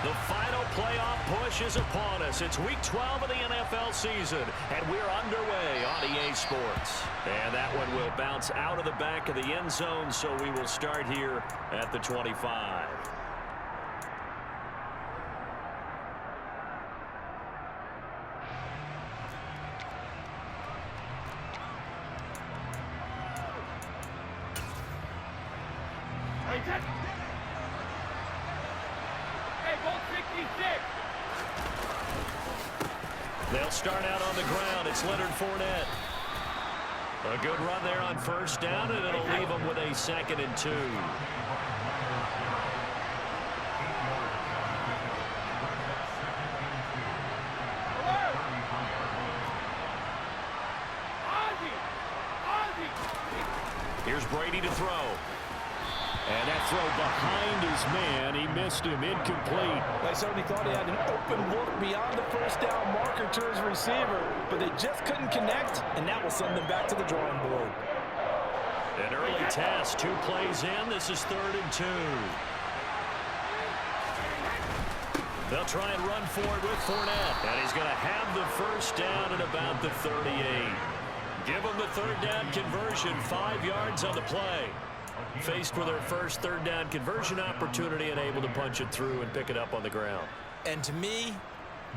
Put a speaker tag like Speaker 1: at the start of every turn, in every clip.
Speaker 1: The final playoff push is upon us. It's week 12 of the NFL season, and we're underway on EA Sports. And that one will bounce out of the back of the end zone, so we will start here at the 25. They'll start out on the ground. It's Leonard Fournette. A good run there on first down, and it'll leave them with a 2nd and 2. Here's Brady to throw. And that throw behind his man. He missed him. Incomplete.
Speaker 2: They certainly thought he had an open look beyond the first down marker to his receiver, but they just couldn't connect, and that will send them back to the drawing board.
Speaker 1: An early test. 2 plays in. This is 3rd and 2. They'll try and run forward with Fournette. And he's going to have the first down at about the 38. Give them the 3rd down conversion. 5 yards on the play. Faced with their first 3rd down conversion opportunity and able to punch it through and pick it up on the ground.
Speaker 3: And to me,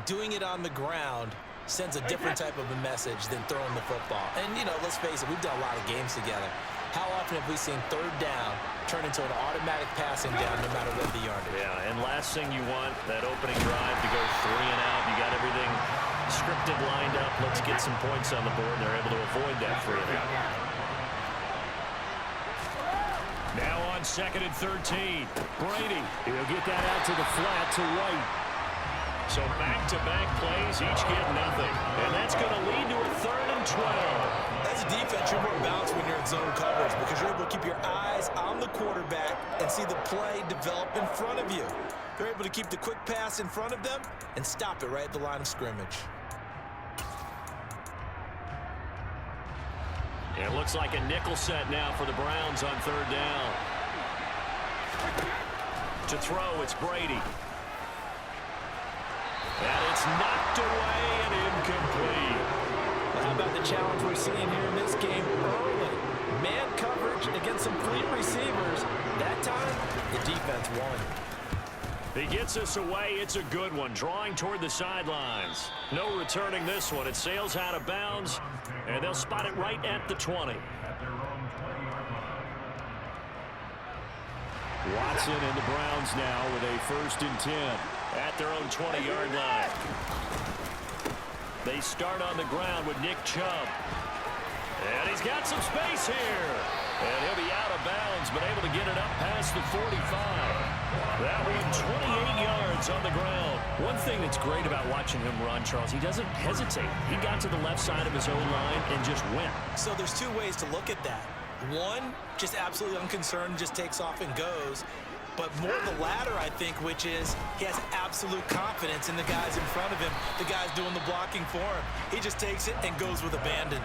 Speaker 3: doing it on the ground sends a different type of a message than throwing the football. And, you know, let's face it, we've done a lot of games together. How often have we seen 3rd down turn into an automatic passing down no matter what the yardage?
Speaker 1: Yeah, and last thing you want, that opening drive to go 3 and out. You got everything scripted, lined up. Let's get some points on the board. They're able to avoid that 3 and out. Now on 2nd and 13. Brady. He'll get that out to the flat to White. So back-to-back plays, each get nothing. And that's going to lead to a 3rd and 12.
Speaker 3: As a defense, you're more balanced when you're in zone coverage because you're able to keep your eyes on the quarterback and see the play develop in front of you. They're able to keep the quick pass in front of them and stop it right at the line of scrimmage.
Speaker 1: It looks like a nickel set now for the Browns on 3rd down. To throw, it's Brady. And it's knocked away and incomplete.
Speaker 2: Well, how about the challenge we're seeing here in this game early? Man coverage against some fleet receivers. That time, the defense won.
Speaker 1: He gets us away. It's a good one. Drawing toward the sidelines. No returning this one. It sails out of bounds, and they'll spot it right at the 20. Watson and the Browns now with a 1st and 10 at their own 20-yard line. They start on the ground with Nick Chubb. And he's got some space here. And he'll be out of bounds, but able to get it up past the 45. That leaves 28 yards on the ground. One thing that's great about watching him run, Charles, he doesn't hesitate. He got to the left side of his own line and just went.
Speaker 3: So there's 2 ways to look at that. One, just absolutely unconcerned, just takes off and goes. But more the latter, I think, which is he has absolute confidence in the guys in front of him, the guys doing the blocking for him. He just takes it and goes with abandon.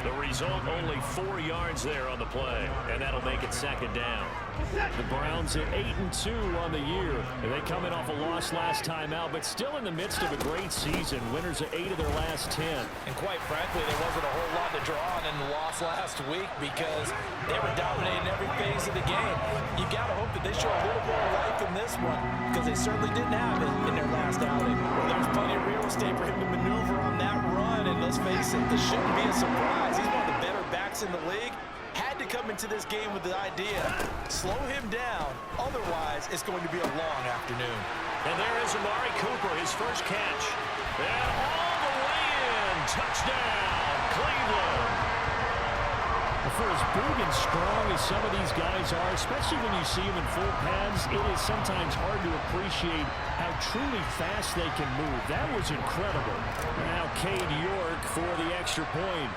Speaker 1: The result, only 4 yards there on the play, and that'll make it 2nd down. The Browns at 8-2 on the year. And they come in off a loss last time out, but still in the midst of a great season. Winners of 8 of their last 10.
Speaker 2: And quite frankly, there wasn't a whole lot to draw on in the loss last week because they were dominating every phase of the game. You got to hope that they show a little more life in this one because they certainly didn't have it in their last outing. Well, there's plenty of real estate for him to maneuver on that run, and let's face it, this shouldn't be a surprise. He's one of the better backs in the league. Had to come into this game with the idea, slow him down, otherwise it's going to be a long afternoon.
Speaker 1: And there is Amari Cooper, his first catch. And all the way in, touchdown, Cleveland.
Speaker 4: For as big and strong as some of these guys are, especially when you see them in full pads, it is sometimes hard to appreciate how truly fast they can move. That was incredible. Now Cade York for the extra point.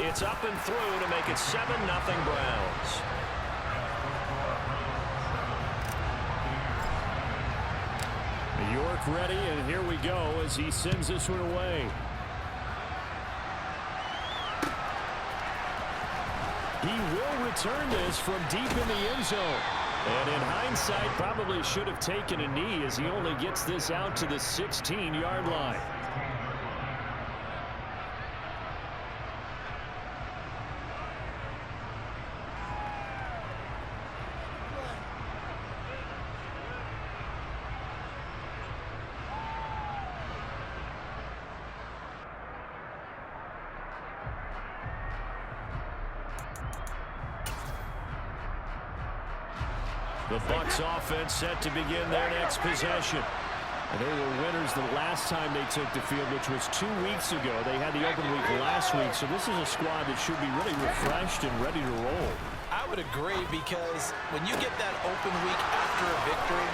Speaker 1: It's up and through to make it 7-0 Browns.
Speaker 4: York ready, and here we go as he sends this one away. He will return this from deep in the end zone. And in hindsight, probably should have taken a knee as he only gets this out to the 16-yard line. The Bucs offense set to begin their next possession. And they were winners the last time they took the field, which was 2 weeks ago. They had the open week last week, so this is a squad that should be really refreshed and ready to roll.
Speaker 2: I would agree, because when you get that open week after a victory,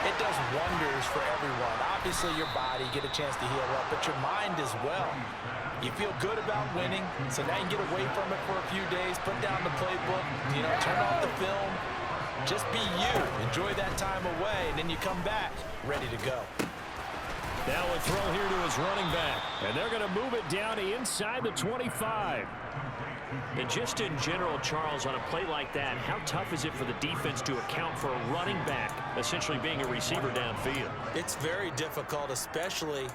Speaker 2: it does wonders for everyone. Obviously, your body, get a chance to heal up, but your mind as well. You feel good about winning, so now you can get away from it for a few days, put down the playbook, turn off the film. Just be you. Enjoy that time away, and then you come back ready to go.
Speaker 4: Now a throw here to his running back, and they're going to move it down inside the 25.
Speaker 1: And just in general, Charles, on a play like that, how tough is it for the defense to account for a running back essentially being a receiver downfield?
Speaker 3: It's very difficult, especially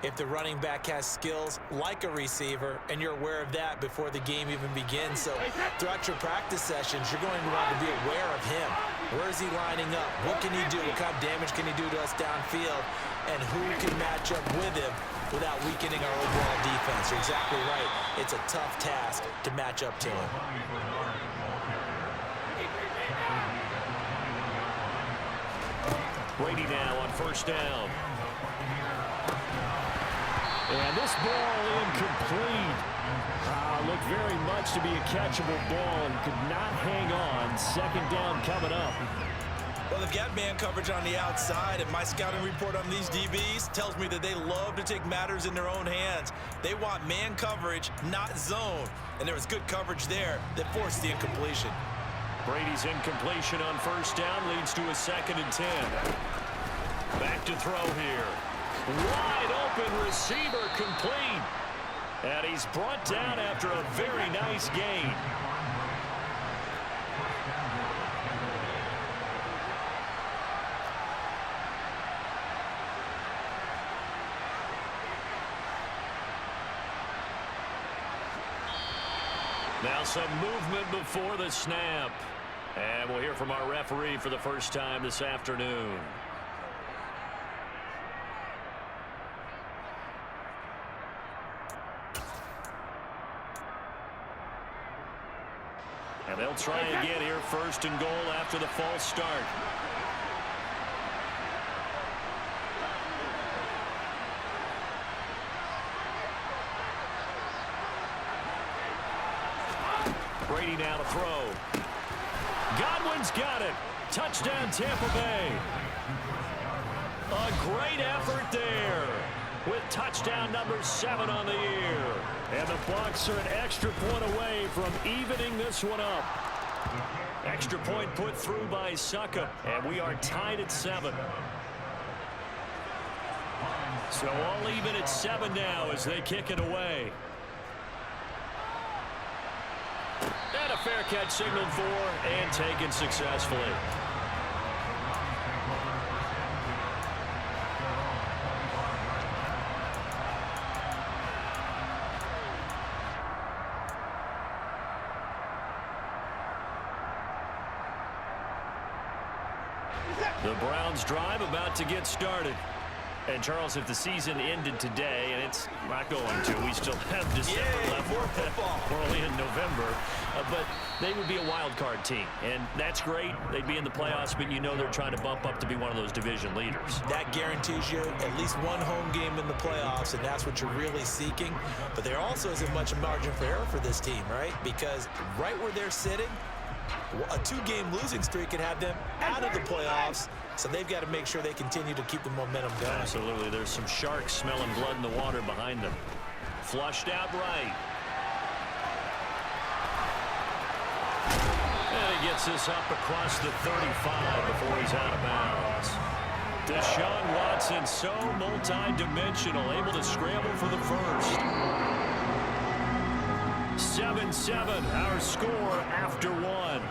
Speaker 3: if the running back has skills like a receiver, and you're aware of that before the game even begins. So throughout your practice sessions, you're going to want to be aware of him. Where is he lining up? What can he do? What kind of damage can he do to us downfield? And who can match up with him without weakening our overall defense? You're exactly right. It's a tough task to match up to him.
Speaker 1: Brady now on first down.
Speaker 4: And this ball incomplete. Looked very much to be a catchable ball and could not hang on. Second down coming up.
Speaker 3: Well, they've got man coverage on the outside, and my scouting report on these DBs tells me that they love to take matters in their own hands. They want man coverage, not zone. And there was good coverage there that forced the incompletion.
Speaker 1: Brady's incompletion on first down leads to a 2nd and 10. Back to throw here. Wide open receiver, complete. And he's brought down after a very nice gain. Now some movement before the snap. And we'll hear from our referee for the first time this afternoon. And they'll try again here, 1st and goal after the false start. Brady now to throw. Godwin's got it. Touchdown, Tampa Bay. A great effort there with touchdown number 7 on the year.
Speaker 4: And the Bucs are an extra point away from evening this one up.
Speaker 1: Extra point put through by Suckup, and we are tied at 7. So all even at 7 now as they kick it away. And a fair catch signaled for and taken successfully. The Browns drive about to get started. And, Charles, if the season ended today, and it's not going to, we still have December left.
Speaker 3: More football.
Speaker 1: We're only in November. But they would be a wild card team. And that's great. They'd be in the playoffs, but you know they're trying to bump up to be one of those division leaders.
Speaker 3: That guarantees you at least one home game in the playoffs, and that's what you're really seeking. But there also isn't much margin for error for this team, right? Because right where they're sitting, a 2-game losing streak could have them out of the playoffs, so they've got to make sure they continue to keep the momentum going.
Speaker 1: Absolutely. There's some sharks smelling blood in the water behind them. Flushed out right. And he gets this up across the 35 before he's out of bounds. Deshaun Watson, so multi-dimensional, able to scramble for the first. 7-7, our score after 1.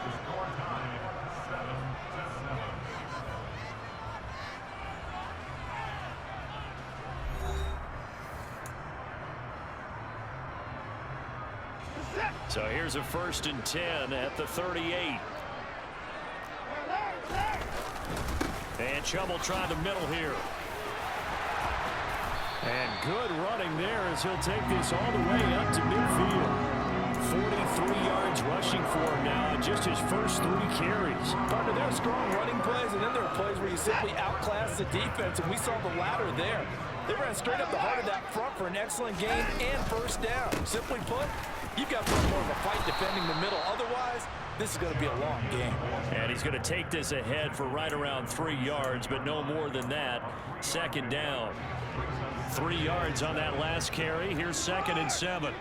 Speaker 1: So here's a 1st and 10 at the 38. And Chubb will try the middle here.
Speaker 4: And good running there as he'll take this all the way up to midfield. 43 yards rushing for him now in just his first 3 carries.
Speaker 2: Partner, there are strong running plays, and then there are plays where you simply outclass the defense, and we saw the latter there. They ran straight up the heart of that front for an excellent gain and 1st down. Simply put, you've got to put more of a fight defending the middle. Otherwise, this is going to be a long game.
Speaker 1: And he's going to take this ahead for right around 3 yards, but no more than that. 2nd down. 3 yards on that last carry. Here's 2nd and 7.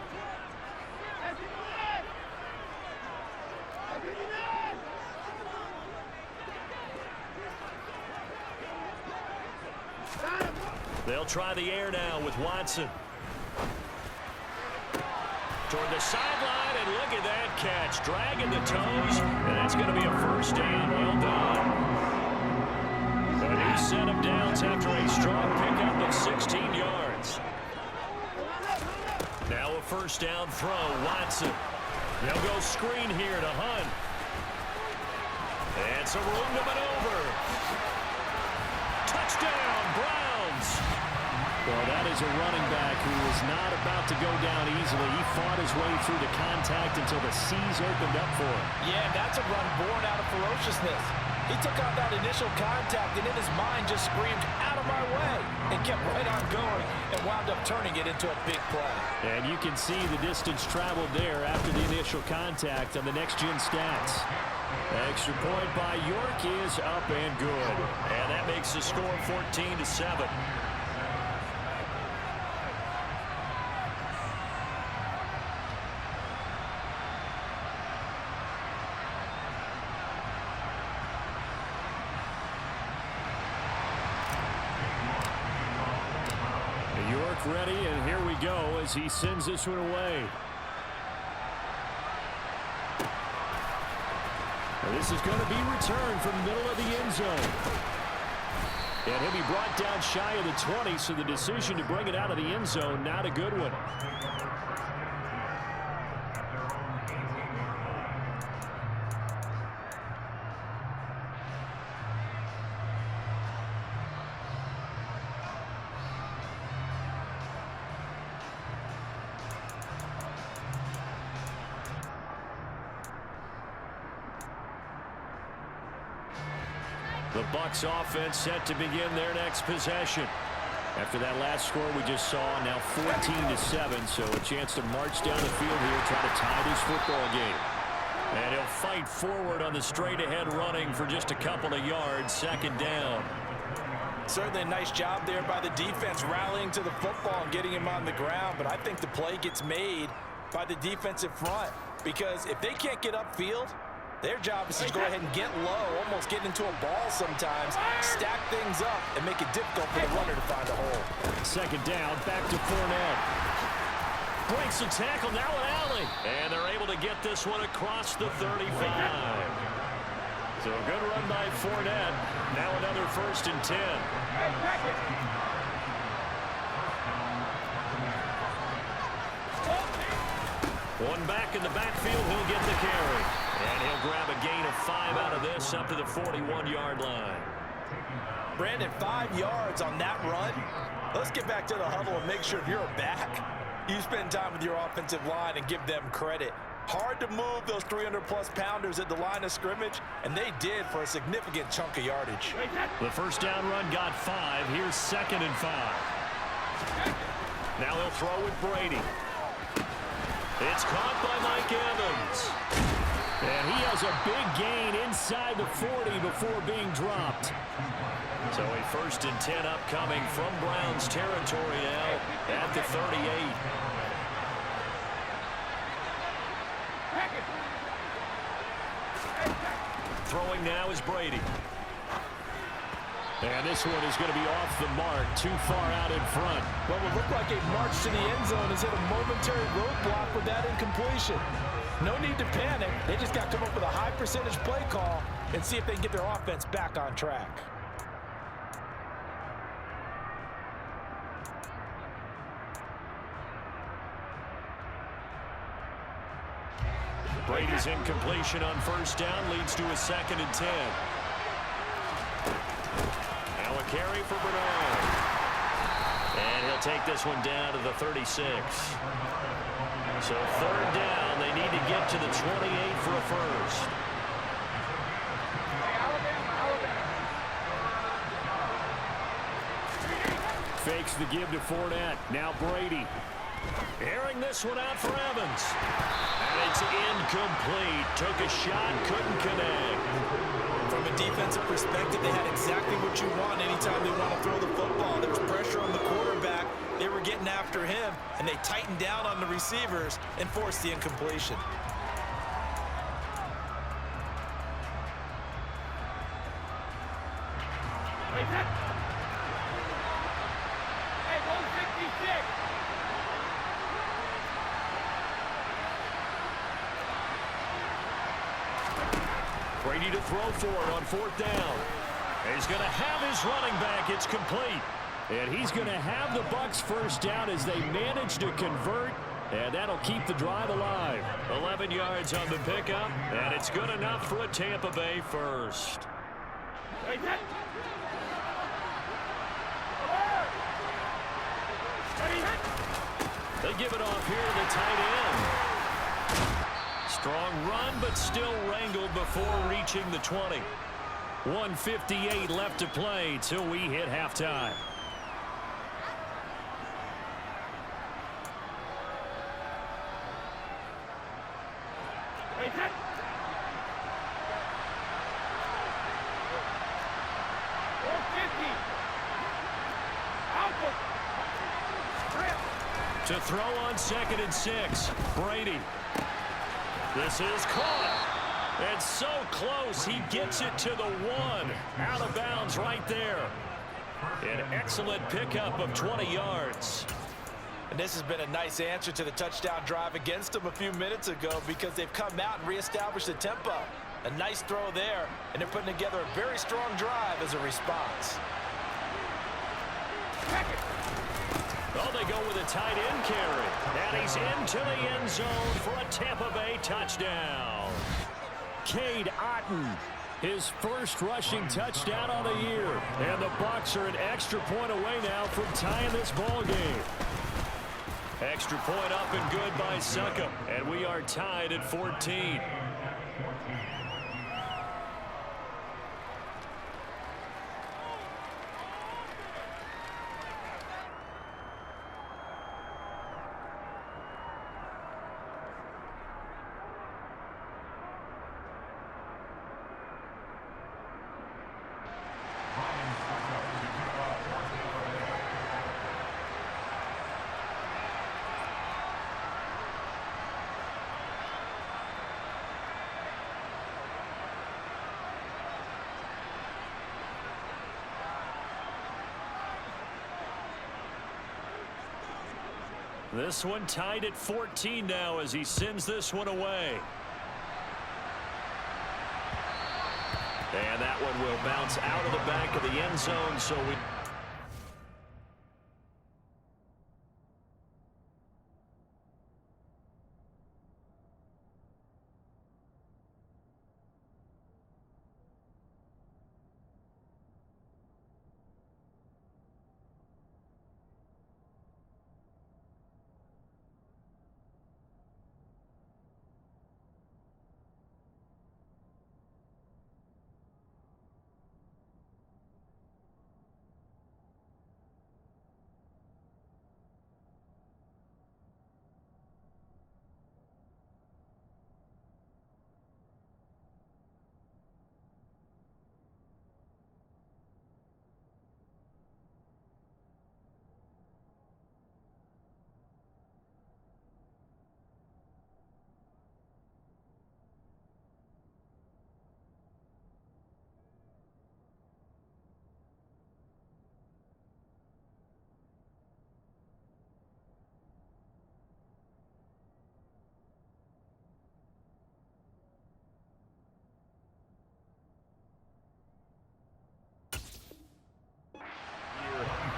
Speaker 1: They'll try the air now with Watson. Toward the sideline, and look at that catch. Dragging the toes, and that's going to be a 1st down. Well done. A new set of downs after a strong pickup of 16 yards. Now a 1st down throw, Watson. They'll go screen here to Hunt. And some room to maneuver. Touchdown, Browns.
Speaker 4: Well, that is a running back who is not about to go down easily. He fought his way through the contact until the seas opened up for him.
Speaker 2: Yeah, that's a run born out of ferociousness. He took on that initial contact and in his mind just screamed, "Out of my way," and kept right on going and wound up turning it into a big play.
Speaker 4: And you can see the distance traveled there after the initial contact on the next-gen stats. Extra point by York is up and good.
Speaker 1: And that makes the score 14-7.
Speaker 4: York ready, and here we go as he sends this one away. And this is going to be returned from the middle of the end zone. And he'll be brought down shy of the 20, so the decision to bring it out of the end zone, not a good one.
Speaker 1: The Bucs offense set to begin their next possession. After that last score we just saw, now 14-7, so a chance to march down the field here, try to tie this football game. And he'll fight forward on the straight-ahead running for just a couple of yards. 2nd down.
Speaker 2: Certainly a nice job there by the defense rallying to the football and getting him on the ground, but I think the play gets made by the defensive front, because if they can't get upfield, their job is to go ahead and get low, almost get into a ball sometimes, stack things up, and make it difficult for the runner to find a hole.
Speaker 4: 2nd down, back to Fournette.
Speaker 1: Breaks the tackle, now an alley. And they're able to get this one across the 35. So a good run by Fournette. Now another 1st and 10. One back in the backfield, he'll get the carry. And he'll grab a gain of 5 out of this up to the 41-yard line.
Speaker 2: Brandon, 5 yards on that run. Let's get back to the huddle and make sure if you're back, you spend time with your offensive line and give them credit. Hard to move those 300-plus pounders at the line of scrimmage, and they did for a significant chunk of yardage.
Speaker 1: The 1st down run got 5. Here's 2nd and 5. Now he'll throw with Brady. It's caught by Mike Evans.
Speaker 4: And he has a big gain inside the 40 before being dropped.
Speaker 1: So a 1st and 10 upcoming from Browns territory now at the 38. Throwing now is Brady.
Speaker 4: And this one is going to be off the mark, too far out in front.
Speaker 2: What would look like a march to the end zone has hit a momentary roadblock with that incompletion. No need to panic. They just got to come up with a high percentage play call and see if they can get their offense back on track.
Speaker 1: Brady's incompletion on first down leads to a 2nd and 10. Now a carry for Bernard. And he'll take this one down to the 36. So 3rd down. They need to get to the 28 for a first.
Speaker 4: Fakes the give to Fournette. Now Brady.
Speaker 1: Airing this one out for Evans. And it's incomplete. Took a shot, couldn't connect.
Speaker 3: From a defensive perspective, they had exactly what you want anytime they want to throw the football. There was pressure on the quarterback. They were getting after him, and they tightened down on the receivers and forced the incompletion.
Speaker 1: Brady to throw for it on 4th down. He's going to have his running back. It's complete.
Speaker 4: And he's going to have the Bucs first down as they manage to convert. And that'll keep the drive alive.
Speaker 1: 11 yards on the pickup. And it's good enough for a Tampa Bay first. They give it off here to the tight end. Strong run, but still wrangled before reaching the 20.
Speaker 4: 1:58 left to play till we hit halftime.
Speaker 1: To throw on 2nd and 6. Brady. This is caught. And so close, he gets it to the 1. Out of bounds right there. An excellent pickup of 20 yards.
Speaker 2: And this has been a nice answer to the touchdown drive against them a few minutes ago because they've come out and reestablished the tempo. A nice throw there, and they're putting together a very strong drive as a response.
Speaker 1: Oh, they go with a tight end carry. And he's into the end zone for a Tampa Bay touchdown.
Speaker 4: Cade Otton, his first rushing touchdown of the year. And the Bucs are an extra point away now from tying this ball game.
Speaker 1: Extra point up and good by Suckup. And we are tied at 14. This one tied at 14 now as he sends this one away. And that one will bounce out of the back of the end zone, so we...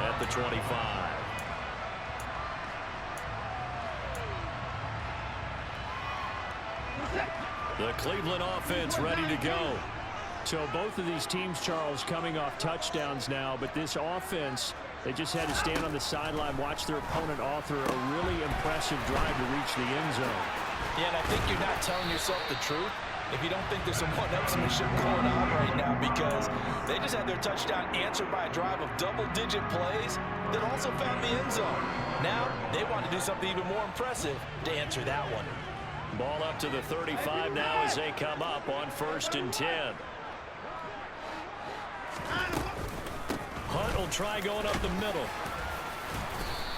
Speaker 1: at the 25. The Cleveland offense ready to go.
Speaker 4: So both of these teams, Charles, coming off touchdowns now, but this offense, they just had to stand on the sideline, watch their opponent author a really impressive drive to reach the end zone.
Speaker 2: Yeah, and I think you're not telling yourself the truth if you don't think there's some one-upsmanship going on right now, because they just had their touchdown answered by a drive of double-digit plays that also found the end zone. Now they want to do something even more impressive to answer that one.
Speaker 1: Ball up to the 35 now as they come up on 1st and 10. Hunt will try going up the middle.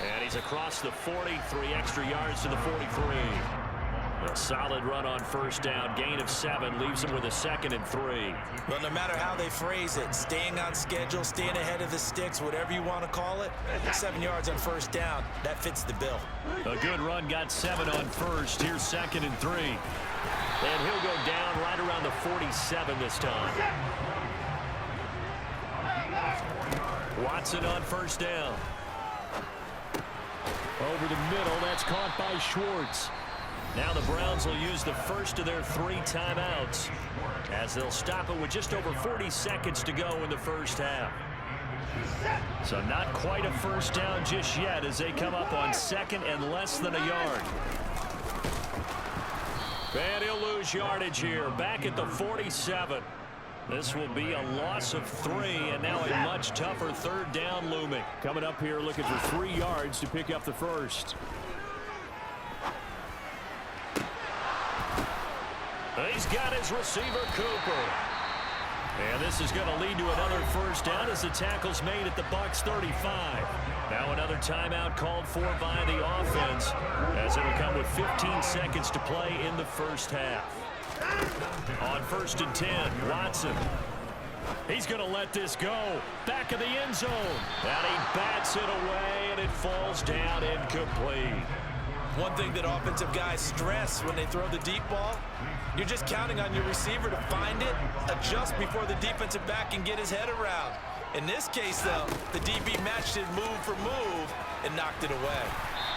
Speaker 1: And he's across the 40, 3 extra yards to the 43. A solid run on 1st down. Gain of 7 leaves him with a 2nd and 3.
Speaker 3: Well, no matter how they phrase it, staying on schedule, staying ahead of the sticks, whatever you want to call it, 7 yards on 1st down, that fits the bill.
Speaker 1: A good run, got 7 on 1st. Here's 2nd and 3. And he'll go down right around the 47 this time. Watson on 1st down.
Speaker 4: Over the middle, that's caught by Schwartz.
Speaker 1: Now the Browns will use the first of their 3 timeouts as they'll stop it with just over 40 seconds to go in the 1st half. So not quite a 1st down just yet as they come up on 2nd and less than a yard. And he'll lose yardage here, back at the 47. This will be a loss of 3, and now a much tougher 3rd down looming.
Speaker 4: Coming up here looking for 3 yards to pick up the 1st.
Speaker 1: He's got his receiver, Cooper. And this is going to lead to another 1st down as the tackle's made at the Bucs 35. Now another timeout called for by the offense as it'll come with 15 seconds to play in the 1st half. On 1st and 10, Watson. He's going to let this go. Back of the end zone. And he bats it away, and it falls down incomplete.
Speaker 3: One thing that offensive guys stress when they throw the deep ball, you're just counting on your receiver to find it, adjust before the defensive back can get his head around. In this case, though, the DB matched it move for move and knocked it away.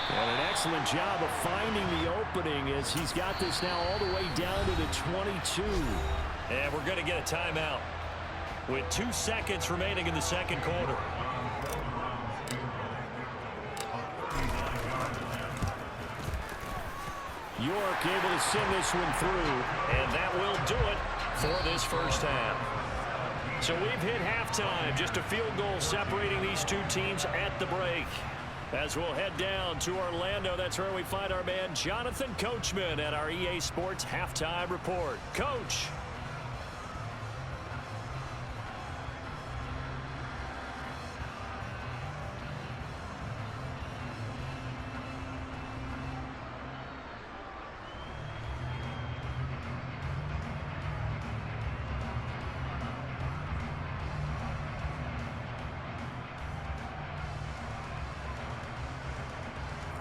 Speaker 4: And an excellent job of finding the opening as he's got this now all the way down to the 22.
Speaker 1: And we're going to get a timeout with 2 seconds remaining in the 2nd quarter.
Speaker 4: York able to send this one through.
Speaker 1: And that will do it for this 1st half. So we've hit halftime. Just a field goal separating these 2 teams at the break. As we'll head down to Orlando, that's where we find our man Jonathan Coachman at our EA Sports Halftime Report. Coach.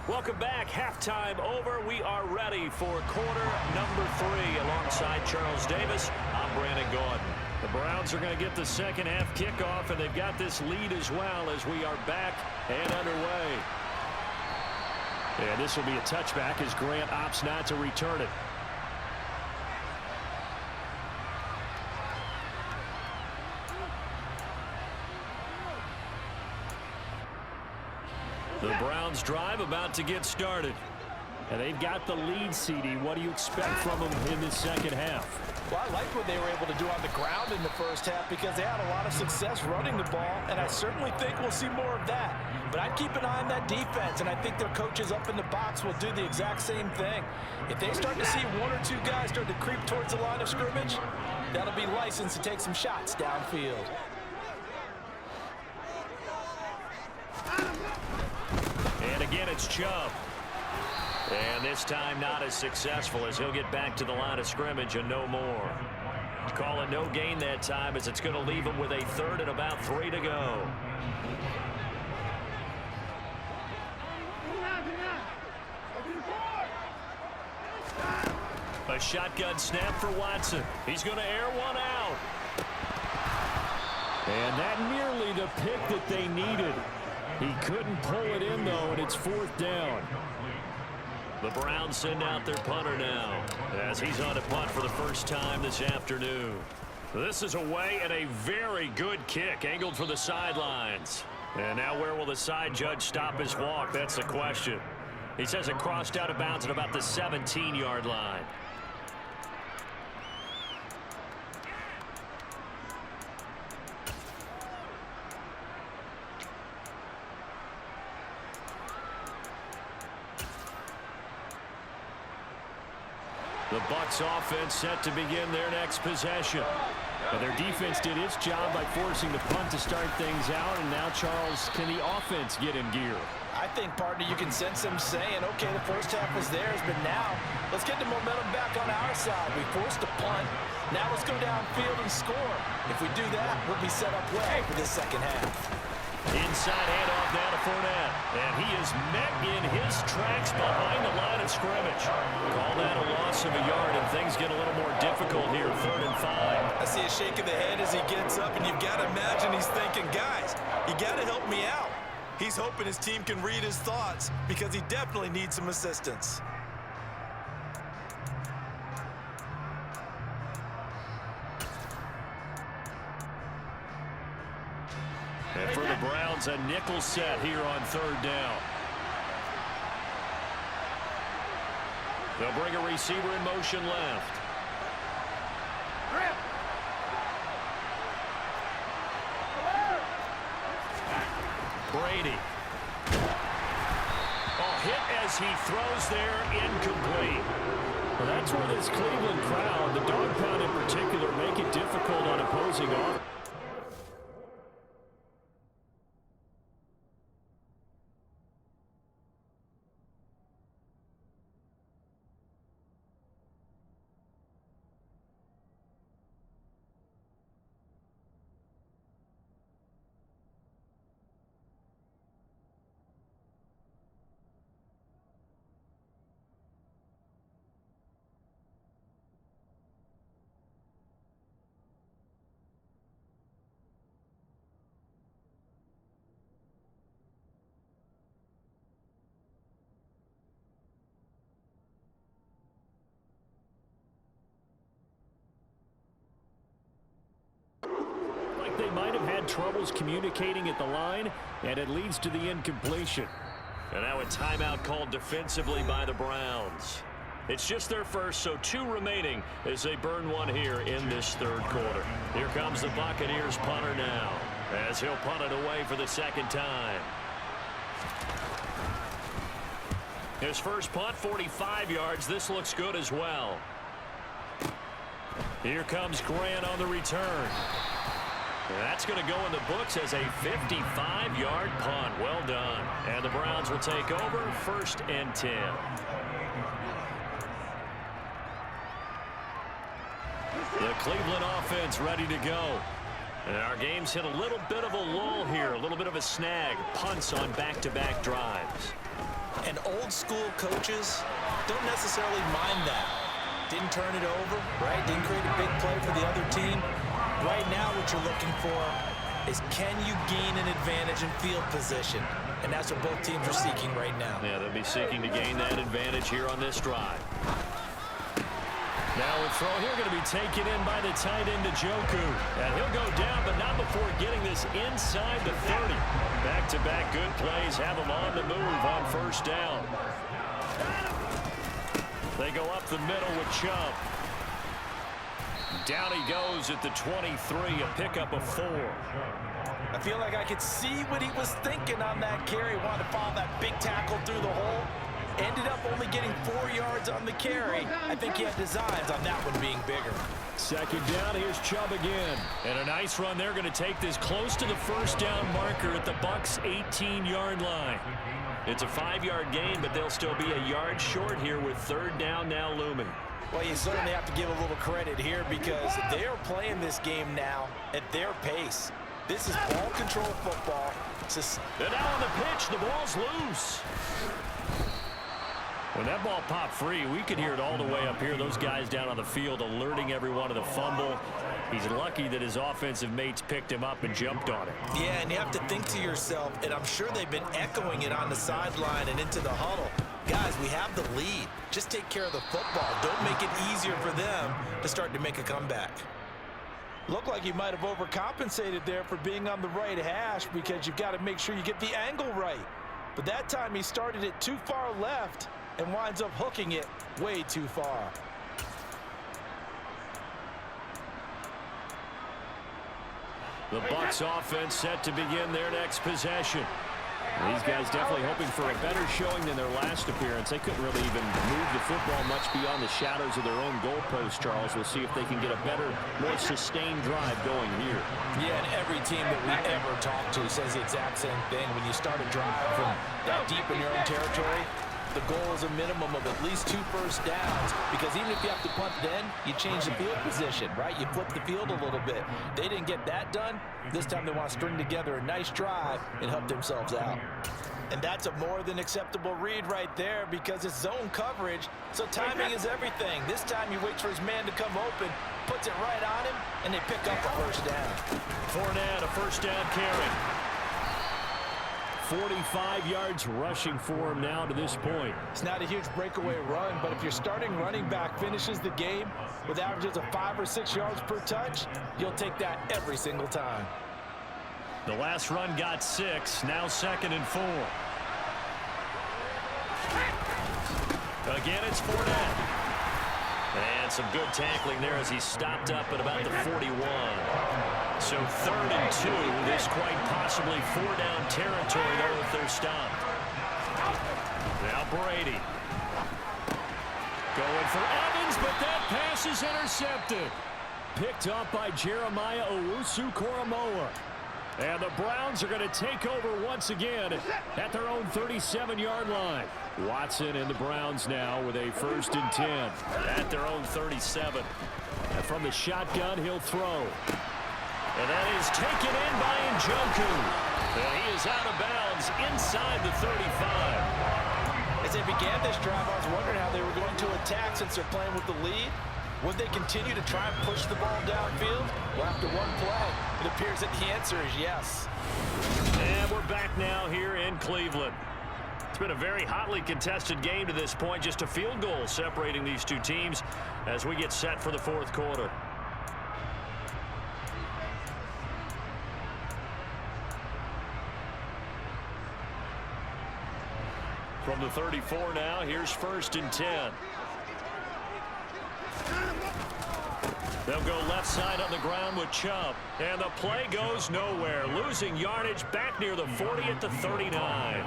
Speaker 1: Welcome back. Halftime over. We are ready for quarter number 3 alongside Charles Davis. I'm Brandon Gordon. The Browns are going to get the 2nd half kickoff, and they've got this lead as well as we are back and underway.
Speaker 4: And this will be a touchback as Grant opts not to return it.
Speaker 1: The Browns drive about to get started.
Speaker 4: And they've got the lead, CD. What do you expect from them in the 2nd half?
Speaker 2: Well, I like what they were able to do on the ground in the 1st half because they had a lot of success running the ball, and I certainly think we'll see more of that. But I'd keep an eye on that defense, and I think their coaches up in the box will do the exact same thing. If they start to see 1 or 2 guys start to creep towards the line of scrimmage, that'll be licensed to take some shots downfield.
Speaker 1: And again, it's Chubb. And this time not as successful as he'll get back to the line of scrimmage and no more. Call it no gain that time as it's going to leave him with a 3rd and about 3 to go. A shotgun snap for Watson. He's going to air one out.
Speaker 4: And that nearly the pick that they needed. He couldn't pull it in, though, and it's 4th down.
Speaker 1: The Browns send out their punter now as he's on a punt for the first time this afternoon. This is away and a very good kick angled for the sidelines. And now where will the side judge stop his walk? That's the question. He says it crossed out of bounds at about the 17-yard line. The Bucs offense set to begin their next possession. And their defense did its job by forcing the punt to start things out. And now, Charles, can the offense get in gear?
Speaker 2: I think, partner, you can sense them saying, okay, the first half was theirs, but now let's get the momentum back on our side. We forced a punt. Now let's go downfield and score. If we do that, we'll be set up well for this second half.
Speaker 1: Inside handoff now to Fournette. And he is met in his tracks behind the line of scrimmage. Call that a loss of a yard, and things get a little more difficult here, 3rd and 5.
Speaker 3: I see a shake of the head as he gets up, and you've got to imagine he's thinking, guys, you got to help me out. He's hoping his team can read his thoughts because he definitely needs some assistance.
Speaker 1: And for the Browns, a nickel set here on 3rd down. They'll bring a receiver in motion left. Brady. Oh, hit as he throws there, incomplete.
Speaker 4: Well, that's where this Cleveland crowd, the dog pound in particular, make it difficult on opposing offense. They might have had troubles communicating at the line, and it leads to the incompletion.
Speaker 1: And now a timeout called defensively by the Browns. It's just their first, so 2 remaining as they burn one here in this 3rd quarter. Here comes the Buccaneers punter now as he'll punt it away for the 2nd time. His first punt, 45 yards. This looks good as well. Here comes Grant on the return. That's going to go in the books as a 55-yard punt. Well done. And the Browns will take over, 1st and 10. The Cleveland offense ready to go. And our game's hit a little bit of a lull here, a little bit of a snag. Punts on back-to-back drives.
Speaker 3: And old-school coaches don't necessarily mind that. Didn't turn it over, right? Didn't create a big play for the other team. Right now what you're looking for is can you gain an advantage in field position? And that's what both teams are seeking right now.
Speaker 1: Yeah, they'll be seeking to gain that advantage here on this drive. Now a throw here going to be taken in by the tight end Njoku. And he'll go down, but not before getting this inside the 30. Back-to-back good plays have him on the move on 1st down. They go up the middle with Chubb. Down he goes at the 23, a pickup of 4.
Speaker 2: I feel like I could see what he was thinking on that carry. Wanted to follow that big tackle through the hole. Ended up only getting 4 yards on the carry. I think he had designs on that one being bigger.
Speaker 4: 2nd down, here's Chubb again.
Speaker 1: And a nice run. They're going to take this close to the 1st down marker at the Bucs' 18-yard line. It's a 5-yard gain, but they'll still be a yard short here with 3rd down now looming.
Speaker 2: Well, you certainly have to give a little credit here because they're playing this game now at their pace. This is ball control football.
Speaker 1: And now on the pitch, the ball's loose. When that ball popped free, we could hear it all the way up here. Those guys down on the field alerting everyone of the fumble. He's lucky that his offensive mates picked him up and jumped on it.
Speaker 3: Yeah, and you have to think to yourself, and I'm sure they've been echoing it on the sideline and into the huddle. Guys, we have the lead. Just take care of the football. Don't make it easier for them to start to make a comeback.
Speaker 2: Looked like he might have overcompensated there for being on the right hash because you've got to make sure you get the angle right. But that time he started it too far left and winds up hooking it way too far.
Speaker 1: The Bucs offense set to begin their next possession. These guys definitely hoping for a better showing than their last appearance. They couldn't really even move the football much beyond the shadows of their own goalpost, Charles. We'll see if they can get a better, more sustained drive going here.
Speaker 2: Yeah, and every team that we ever talk to says the exact same thing. When you start a drive from that deep in your own territory, the goal is a minimum of at least 2 first downs, because even if you have to punt then, you change the field position, right? You flip the field a little bit. They didn't get that done. This time they want to string together a nice drive and help themselves out.
Speaker 3: And that's a more than acceptable read right there, because it's zone coverage, so timing is everything. This time he waits for his man to come open, puts it right on him, and they pick up a first down.
Speaker 1: Fournette, a first down carry. 45 yards rushing for him now to this point.
Speaker 2: It's not a huge breakaway run, but if your starting running back finishes the game with averages of 5 or 6 yards per touch, you'll take that every single time.
Speaker 1: The last run got 6, now 2nd and 4. Again, it's Fournette. And some good tackling there as he stopped up at about the 41. So 3rd and 2. This quite possibly 4-down territory, though, if they're stopped. Now Brady. Going for Evans, but that pass is intercepted.
Speaker 4: Picked up by Jeremiah Owusu-Koramoah. And the Browns are going to take over once again at their own 37-yard line. Watson and the Browns now with a 1st and 10.
Speaker 1: At their own 37.
Speaker 4: And from the shotgun, he'll throw.
Speaker 1: And that is taken in by Njoku. And he is out of bounds inside the 35.
Speaker 2: As they began this drive, I was wondering how they were going to attack since they're playing with the lead. Would they continue to try and push the ball downfield? Well, after one play, it appears that the answer is yes.
Speaker 1: And we're back now here in Cleveland. It's been a very hotly contested game to this point. Just a field goal separating these two teams as we get set for the 4th quarter. From the 34 now, here's 1st and 10. They'll go left side on the ground with Chubb. And the play goes nowhere. Losing yardage back near the 40 at the 39.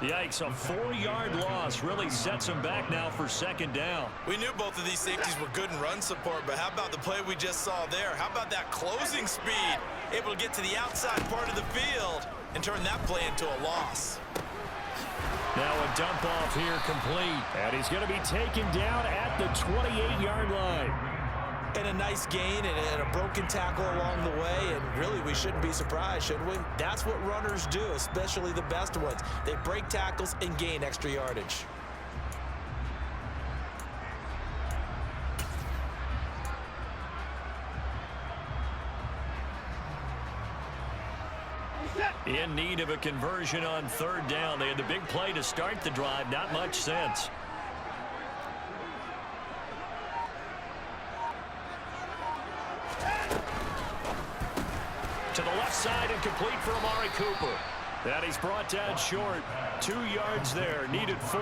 Speaker 1: Yikes, a 4-yard loss really sets them back now for 2nd down.
Speaker 3: We knew both of these safeties were good in run support, but how about the play we just saw there? How about that closing speed? Able to get to the outside part of the field and turn that play into a loss.
Speaker 1: Now a dump off here complete.
Speaker 4: And he's going to be taken down at the 28-yard line.
Speaker 3: And a nice gain and a broken tackle along the way, and really we shouldn't be surprised, should we? That's what runners do, especially the best ones. They break tackles and gain extra yardage.
Speaker 1: In need of a conversion on 3rd down. They had the big play to start the drive. Not much sense. To the left side and complete for Amari Cooper. That he's brought down short. 2 yards there. Needed 4.